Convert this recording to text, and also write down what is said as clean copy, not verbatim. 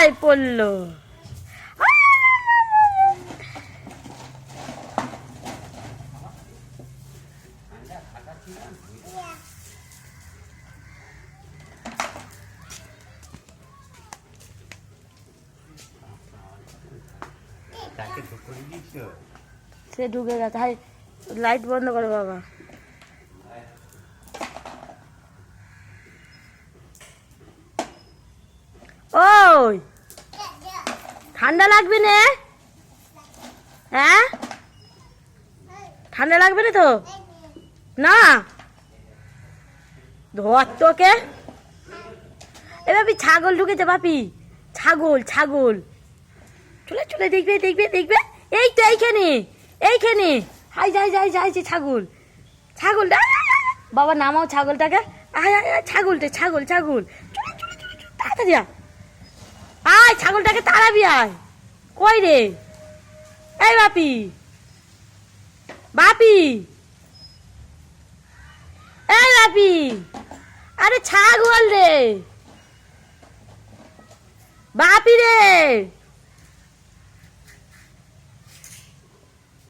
আয় পড়লো। সে ঢুকে গেছে। হাই লাইট বন্ধ করো বাবা। ওই ঠান্ডা লাগবে না? হ্যাঁ ঠান্ডা লাগবে না তো? না ধর তোকে। এ বাপি ছাগল ঢুকেছে বাপি, ছাগল ছাগল। চলে চলে দেখবে দেখবে দেখবে। এই তো এইখানে এইখানে। হাই যাই যাই যাইছে ছাগল ছাগলটা। বাবা নামাও ছাগলটাকে। আয় আয় আয় ছাগলটা ছাগল ছাগল। তাড়াতাড়ি আয় ছাগলটাকে তাড়াবি আয়। কই রে এই বাপি বাপি এই বাপি। আরে ছাগল রে বাপি রে।